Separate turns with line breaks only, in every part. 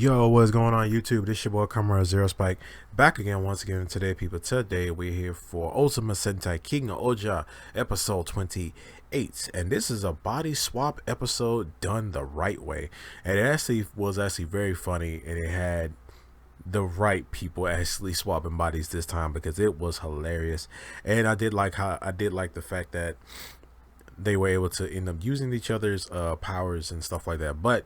Yo, what's going on YouTube? This your boy Kamen Zero Spike back again once again today, people. Today we're here for Ohsama Sentai King-Ohger episode 28, and this is a body swap episode done the right way. And it was very funny, and it had the right people actually swapping bodies this time because it was hilarious. And I did like the fact that they were able to end up using each other's powers and stuff like that, but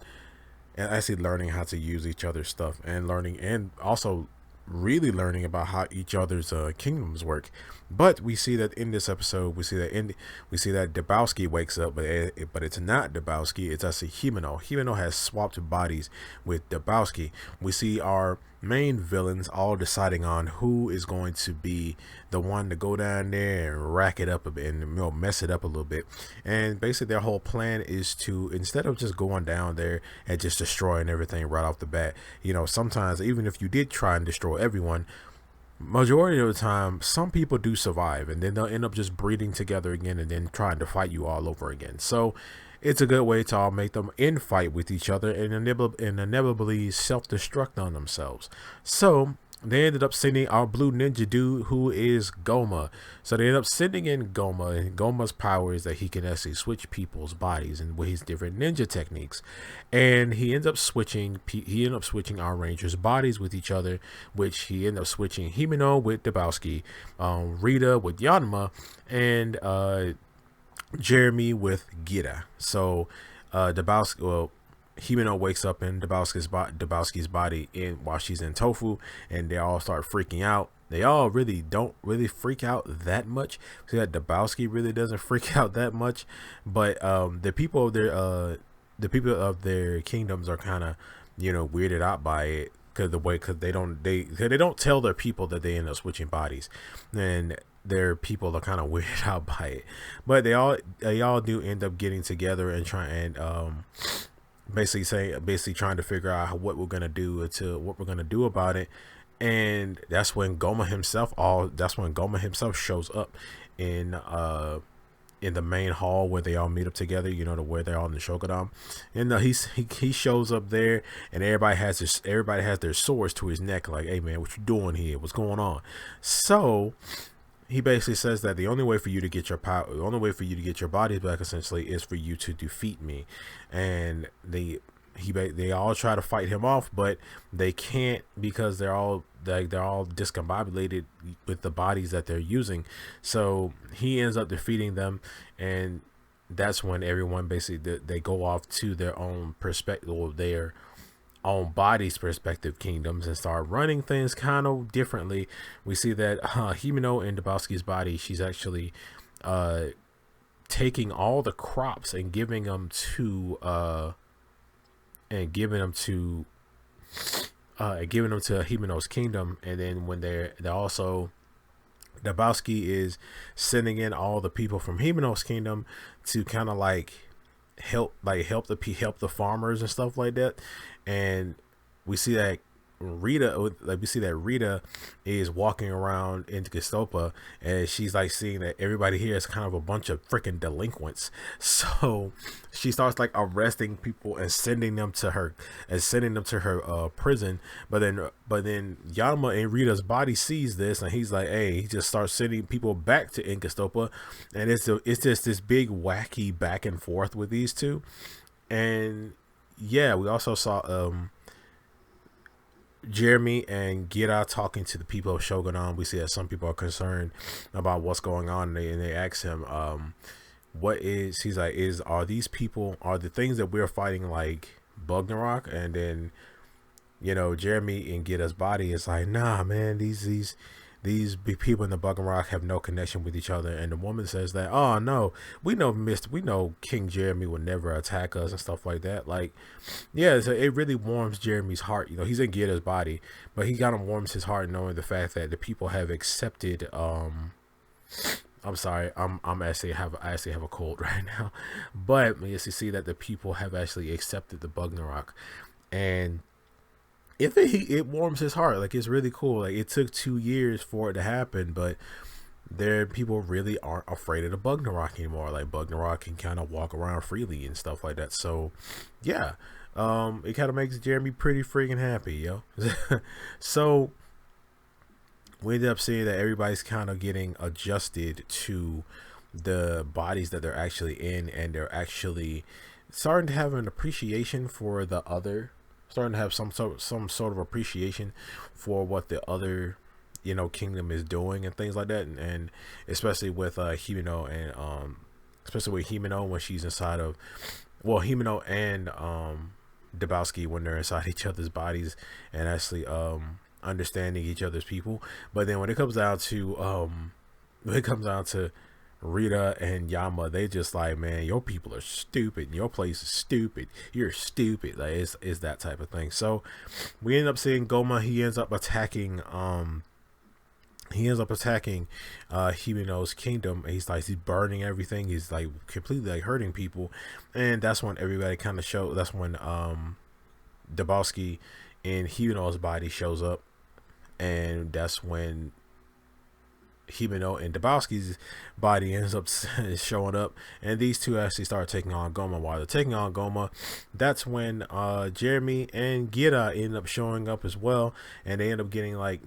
and actually learning how to use each other's stuff and learning and also really learning about how each other's kingdoms work. But we see that in this episode, we see that Dabowski wakes up, but it's not Dabowski. It's actually Himeno. Himeno has swapped bodies with Dabowski. We see our main villains all deciding on who is going to be the one to go down there and rack it up a bit and mess it up a little bit. And basically their whole plan is to, instead of just going down there and just destroying everything right off the bat, sometimes even if you did try and destroy everyone, majority of the time some people do survive, and then they'll end up just breeding together again and then trying to fight you all over again. So it's a good way to all make them infight with each other and inevitably self-destruct on themselves. So they ended up sending our blue ninja dude, who is Goma. So they ended up sending in Goma, and Goma's power is that he can actually switch people's bodies and with his different ninja techniques. And he ends up switching our rangers' bodies with each other, which he ended up switching Himeno with Dabowski, Rita with Yanma, and Jeremy with Gira. So Himeno wakes up in Dabowski's body while she's in Tofu, and they all start freaking out. They all really don't freak out that much. So that Dabowski really doesn't freak out that much, but the people of their kingdoms are kind of weirded out by it because they don't tell their people that they end up switching bodies, and their people are kind of weirded out by it. But they all do end up getting together and basically trying to figure out what we're gonna do about it. And that's when Goma himself shows up in the main hall where they all meet up together, to where they're all in the Shogunam. And he shows up there, and everybody has their swords to his neck, like, hey man, what you doing here, what's going on? So he basically says that the only way for you to get your bodies back, essentially, is for you to defeat me. And they all try to fight him off, but they can't because they're all discombobulated with the bodies that they're using. So he ends up defeating them, and that's when everyone basically they go off to their own perspective, or their own body's perspective kingdoms, and start running things kind of differently. We see that Himeno in Dabowski's body, she's actually taking all the crops and giving them to Himeno's kingdom. And then when they're also, Dabowski is sending in all the people from Himeno's kingdom to kind of help the farmers and stuff like that. And we see that Rita is walking around in Gestopa, and she's seeing that everybody here is kind of a bunch of freaking delinquents. So she starts arresting people and sending them to her prison. But then Yama and Rita's body sees this, and he's like, hey, he just starts sending people back to Inkastopa, and it's just this big wacky back and forth with these two. And yeah, we also saw Jeremy and Gira talking to the people of Shogunam. We see that some people are concerned about what's going on, and they ask him, are the things that we're fighting like Bugnarok? And then Jeremy and Gira's body is like, nah man, these people in the Bugnarok have no connection with each other. And the woman says that, oh no, we know King Jeremy would never attack us and stuff like that. Yeah, so it really warms Jeremy's heart. He's in Gira's body, but he kind of warms his heart knowing the fact that the people have accepted. I'm sorry, I actually have a cold right now, but yes, you see that the people have actually accepted the Bugnarok, and it warms his heart. It's really cool. It took 2 years for it to happen, but there people really aren't afraid of the Bugnarok anymore. Like Bugnarok can kind of walk around freely and stuff like that. So yeah, it kind of makes Jeremy pretty freaking happy, yo. So we ended up seeing that everybody's kind of getting adjusted to the bodies that they're actually in, and they're actually starting to have an appreciation for the other, starting to have some sort of appreciation for what the other, you know, kingdom is doing and things like that, and especially with Himeno, and especially with Himeno when she's inside of, well, Himeno and Dabowski when they're inside each other's bodies and actually understanding each other's people. But then when it comes down to Rita and Yama, they just like, man, your people are stupid, your place is stupid, you're stupid. Like it's that type of thing. So we end up seeing Goma. He ends up attacking Himeno's kingdom. And he's burning everything. He's like completely like hurting people. And that's when everybody kind of show. That's when Dabowski in Himeno's body shows up, and that's when Himeno and Dabowski's body ends up showing up, and these two actually start taking on Goma. While they're taking on Goma, that's when Jeremy and Gira end up showing up as well, and they end up getting like,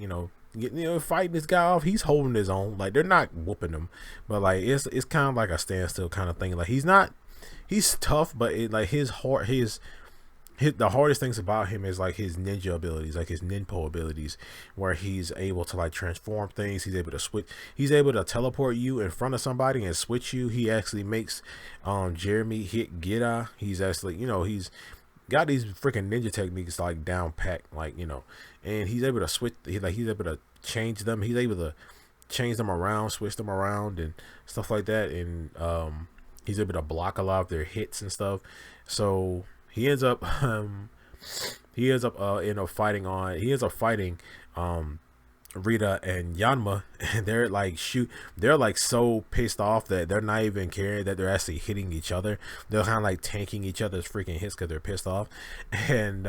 fighting this guy off. He's holding his own. Like, they're not whooping him, but like it's kind of like a standstill kind of thing. Like he's tough, but the hardest things about him is like his ninja abilities, like his ninpo abilities, where he's able to like transform things. He's able to switch. He's able to teleport you in front of somebody and switch you. He actually makes Jeremy hit Gira. He's actually, he's got these freaking ninja techniques like down pat, like, and he's able to switch. He's able to change them. He's able to change them around, switch them around, and stuff like that. And he's able to block a lot of their hits and stuff. So he ends up fighting Rita and Yanma, and they're like so pissed off that they're not even caring that they're actually hitting each other. They're kind of like tanking each other's freaking hits because they're pissed off. And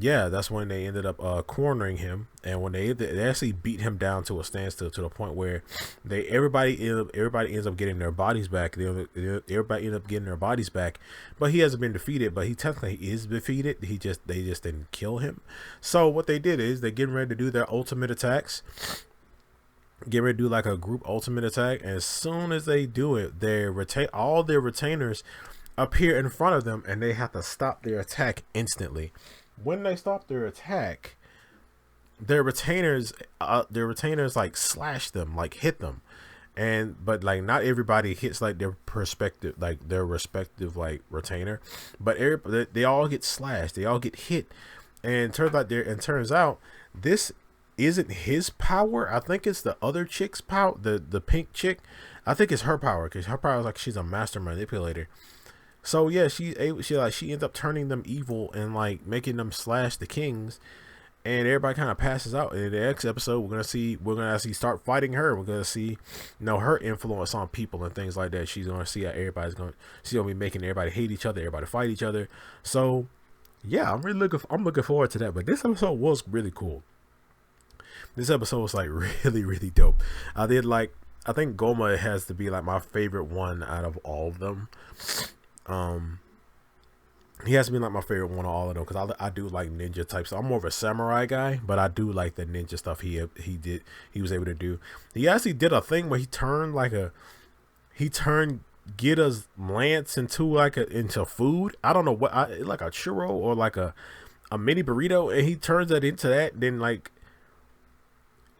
yeah, that's when they ended up cornering him, and when they actually beat him down to a standstill, to the point where everybody ends up getting their bodies back. Everybody ends up getting their bodies back, but he hasn't been defeated. But he technically is defeated. They just didn't kill him. So what they did is they're getting ready to do their ultimate attacks. Get ready to do like a group ultimate attack, and as soon as they do it, all their retainers appear in front of them, and they have to stop their attack instantly. When they stop their attack, their retainers like slash them, like hit them, but like not everybody hits like their respective like retainer, but they all get slashed, they all get hit, and turns out this isn't his power. I think it's the other chick's power, the pink chick. I think it's her power, because her power is like she's a master manipulator. So yeah, she ends up turning them evil and like making them slash the kings, and everybody kind of passes out. And in the next episode, we're gonna actually start fighting her. We're gonna see, her influence on people and things like that. She's gonna see how she's gonna be making everybody hate each other, everybody fight each other. So yeah, I'm looking forward to that. But this episode was really cool. This episode was like really, really dope. I think Goma has to be like my favorite one out of all of them. He has to be like my favorite one of all of them, because I do like ninja types. So I'm more of a samurai guy, but I do like the ninja stuff he was able to do. He actually did a thing where he turned Gita's lance into food. I don't know what, like a churro or like a mini burrito, and he turns that into that. Then like,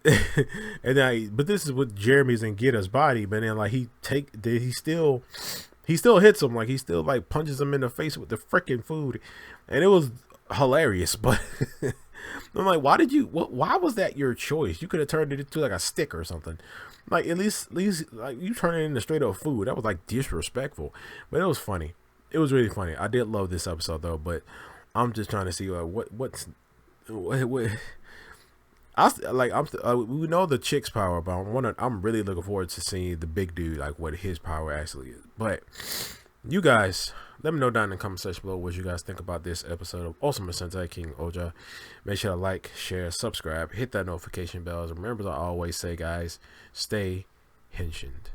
but this is with Jeremy's and Gita's body. But then like he still hits him, like he still like punches him in the face with the freaking food, and it was hilarious. But I'm like, why was that your choice? You could have turned it into like a stick or something. Like at least like you turn it into straight up food. That was like disrespectful, but it was funny. It was really funny. I did love this episode though, but I'm just trying to see what we know the chick's power, but I'm really looking forward to seeing the big dude, like what his power actually is. But You guys, let me know down in the comment section below what you guys think about this episode of Ohsama Sentai King-Ohger. Make sure to like, share, subscribe, hit that notification bell. Remember, as I always say, guys, stay henshined.